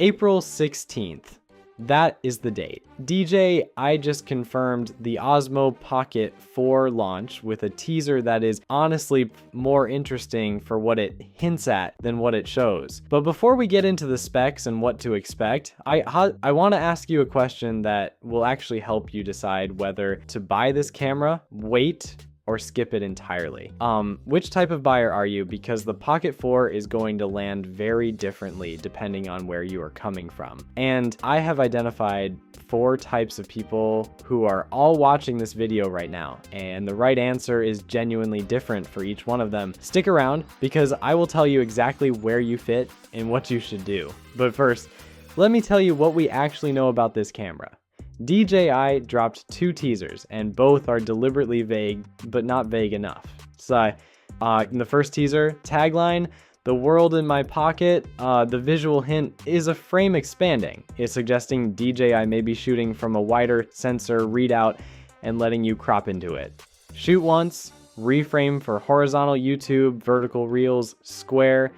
April 16th. That is the date. DJI just confirmed the Osmo Pocket 4 launch with a teaser that is honestly more interesting for what it hints at than what it shows. But before we get into the specs and what to expect, I want to ask you a question that will actually help you decide whether to buy this camera, wait, or skip it entirely. Which type of buyer are you? Because the Pocket 4 is going to land very differently depending on where you are coming from. And I have identified 4 types of people who are all watching this video right now, and the right answer is genuinely different for each one of them. Stick around because I will tell you exactly where you fit and what you should do. But first, let me tell you what we actually know about this camera. DJI dropped 2 teasers, and both are deliberately vague, but not vague enough. So, in the first teaser, tagline, "The world in my pocket," the visual hint is a frame expanding. It's suggesting DJI may be shooting from a wider sensor readout and letting you crop into it. Shoot once, reframe for horizontal YouTube, vertical reels, square.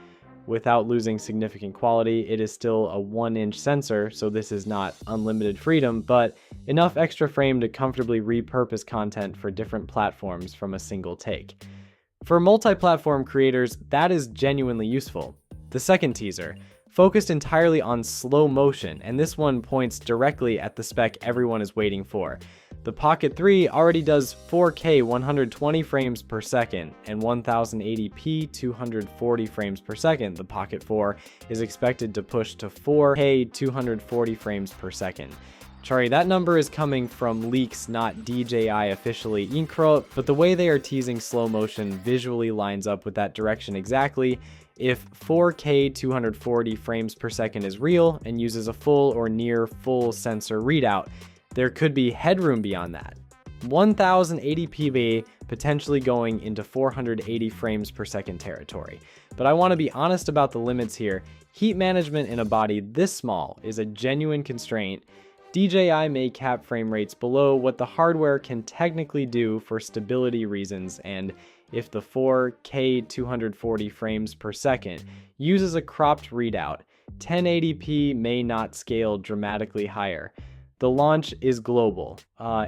Without losing significant quality, it is still a 1-inch sensor, so this is not unlimited freedom, but enough extra frame to comfortably repurpose content for different platforms from a single take. For multi-platform creators, that is genuinely useful. The second teaser, focused entirely on slow motion, and this one points directly at the spec everyone is waiting for. The Pocket 3 already does 4K 120 frames per second and 1080p 240 frames per second. The Pocket 4 is expected to push to 4K 240 frames per second. Sorry, that number is coming from leaks, not DJI officially incro, but the way they are teasing slow motion visually lines up with that direction exactly. If 4K 240 frames per second is real and uses a full or near full sensor readout, there could be headroom beyond that. 1080p potentially going into 480 frames per second territory. But I want to be honest about the limits here. Heat management in a body this small is a genuine constraint. DJI may cap frame rates below what the hardware can technically do for stability reasons, and if the 4K 240 frames per second uses a cropped readout, 1080p may not scale dramatically higher. The launch is global,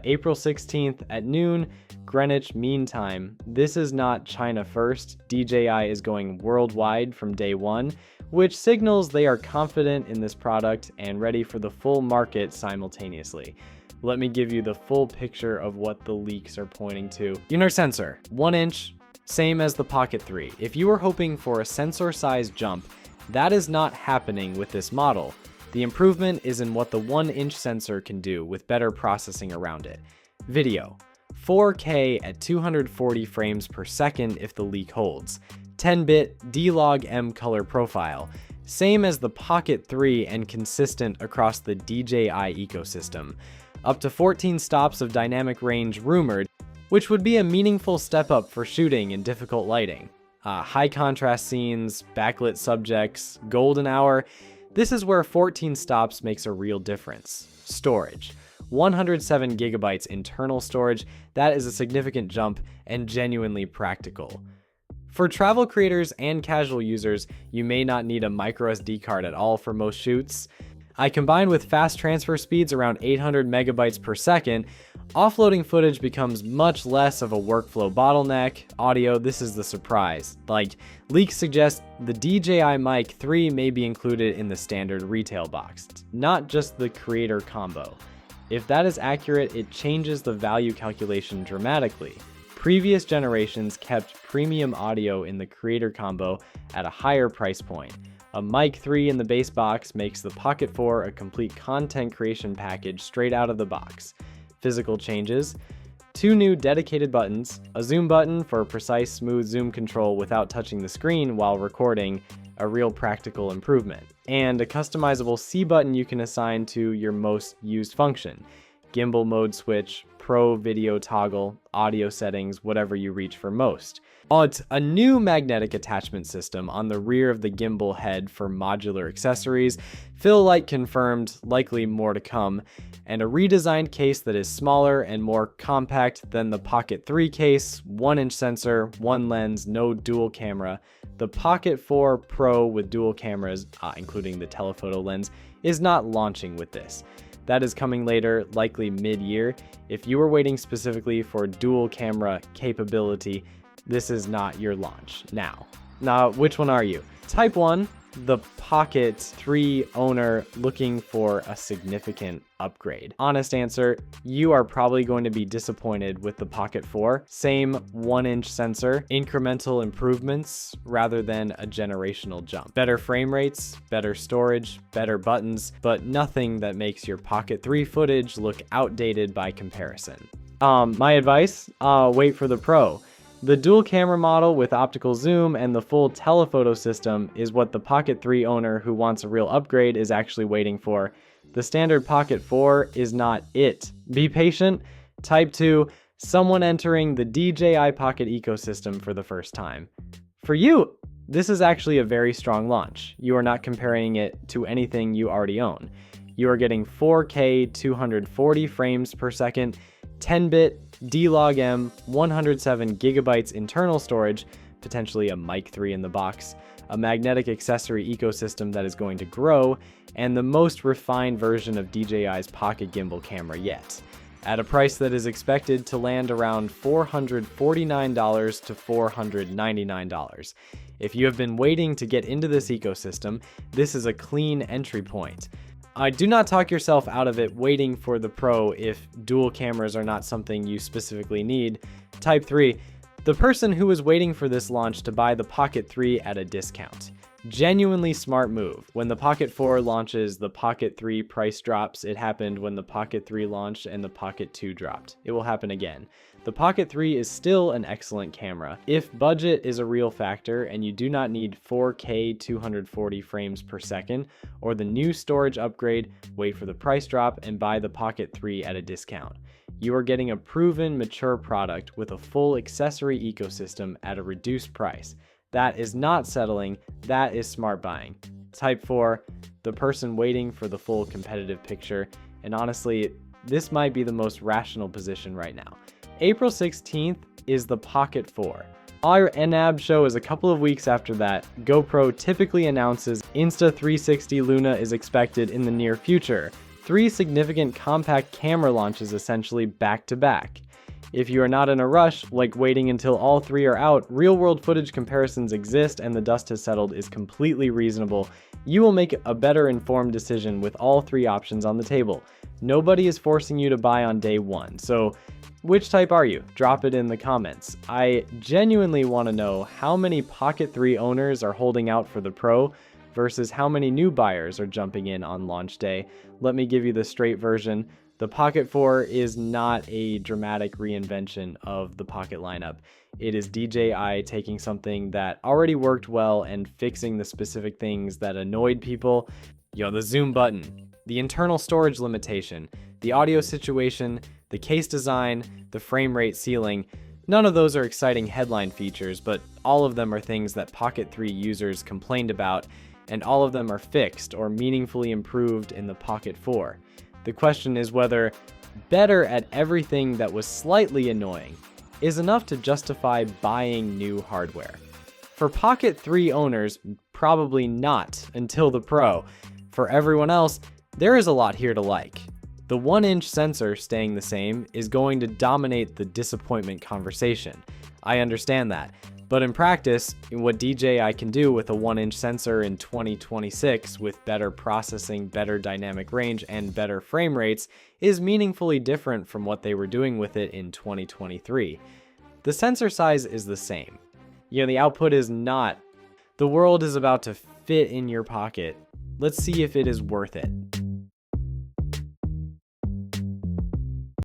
April 16th at noon, Greenwich Mean Time. This is not China first. DJI is going worldwide from day one, which signals they are confident in this product and ready for the full market simultaneously. Let me give you the full picture of what the leaks are pointing to. Inner sensor, 1 inch, same as the Pocket 3. If you were hoping for a sensor size jump, that is not happening with this model. The improvement is in what the 1-inch sensor can do with better processing around it. Video, 4K at 240 frames per second if the leak holds. 10-bit D-Log-M color profile, same as the Pocket 3 and consistent across the DJI ecosystem. Up to 14 stops of dynamic range rumored, which would be a meaningful step up for shooting in difficult lighting. High contrast scenes, backlit subjects, golden hour. This is where 14 stops makes a real difference. Storage, 107 gigabytes internal storage. That is a significant jump and genuinely practical. For travel creators and casual users, you may not need a microSD card at all for most shoots. Combined with fast transfer speeds around 800 megabytes per second, offloading footage becomes much less of a workflow bottleneck. Audio, this is the surprise. Leaks suggest the DJI Mic 3 may be included in the standard retail box, not just the creator combo. If that is accurate, it changes the value calculation dramatically. Previous generations kept premium audio in the creator combo at a higher price point. A Mic 3 in the base box makes the Pocket 4 a complete content creation package straight out of the box. Physical changes, 2 new dedicated buttons, a zoom button for precise smooth zoom control without touching the screen while recording, a real practical improvement, and a customizable C button you can assign to your most used function. Gimbal mode switch, pro video toggle, audio settings, whatever you reach for most. It's a new magnetic attachment system on the rear of the gimbal head for modular accessories, fill light confirmed, likely more to come, and a redesigned case that is smaller and more compact than the Pocket 3 case, 1-inch sensor, one lens, no dual camera. The Pocket 4 Pro with dual cameras, including the telephoto lens, is not launching with this. That is coming later, likely mid-year. If you were waiting specifically for dual camera capability, this is not your launch. Now, which one are you? Type 1, the Pocket 3 owner looking for a significant upgrade. Honest answer, you are probably going to be disappointed with the Pocket 4. Same 1-inch sensor, incremental improvements rather than a generational jump. Better frame rates, better storage, better buttons, but nothing that makes your Pocket 3 footage look outdated by comparison. My advice, wait for the Pro. The dual camera model with optical zoom and the full telephoto system is what the Pocket 3 owner who wants a real upgrade is actually waiting for. The standard Pocket 4 is not it. Be patient. Type 2, someone entering the DJI Pocket ecosystem for the first time. For you, this is actually a very strong launch. You are not comparing it to anything you already own. You are getting 4K 240 frames per second, 10-bit D-Log-M, 107 gigabytes internal storage, potentially a Mic 3 in the box, a magnetic accessory ecosystem that is going to grow, and the most refined version of DJI's Pocket gimbal camera yet, at a price that is expected to land around $449 to $499. If you have been waiting to get into this ecosystem, this is a clean entry point. Do not talk yourself out of it waiting for the Pro if dual cameras are not something you specifically need. Type 3, the person who was waiting for this launch to buy the Pocket 3 at a discount. Genuinely smart move. When the Pocket 4 launches, the Pocket 3 price drops. It happened when the Pocket 3 launched and the Pocket 2 dropped. It will happen again. The Pocket 3 is still an excellent camera. If budget is a real factor and you do not need 4K 240 frames per second or the new storage upgrade, wait for the price drop and buy the Pocket 3 at a discount. You are getting a proven, mature product with a full accessory ecosystem at a reduced price. That is not settling, that is smart buying. Type 4, the person waiting for the full competitive picture, and honestly, this might be the most rational position right now. April 16th is the Pocket 4. Our NAB show is a couple of weeks after that. GoPro typically announces Insta360 Luna is expected in the near future. 3 significant compact camera launches essentially back to back. If you are not in a rush, like waiting until all 3 are out, real-world footage comparisons exist and the dust has settled is completely reasonable. You will make a better informed decision with all 3 options on the table. Nobody is forcing you to buy on day 1, so which type are you? Drop it in the comments. I genuinely want to know how many Pocket 3 owners are holding out for the Pro versus how many new buyers are jumping in on launch day. Let me give you the straight version. The Pocket 4 is not a dramatic reinvention of the Pocket lineup. It is DJI taking something that already worked well and fixing the specific things that annoyed people. The zoom button, the internal storage limitation, the audio situation, the case design, the frame rate ceiling. None of those are exciting headline features, but all of them are things that Pocket 3 users complained about, and all of them are fixed or meaningfully improved in the Pocket 4. The question is whether better at everything that was slightly annoying is enough to justify buying new hardware. For Pocket 3 owners, probably not until the Pro. For everyone else, there is a lot here to like. The 1-inch sensor staying the same is going to dominate the disappointment conversation. I understand that. But in practice, what DJI can do with a 1-inch sensor in 2026 with better processing, better dynamic range, and better frame rates is meaningfully different from what they were doing with it in 2023. The sensor size is the same. The output is not. The world is about to fit in your pocket. Let's see if it is worth it.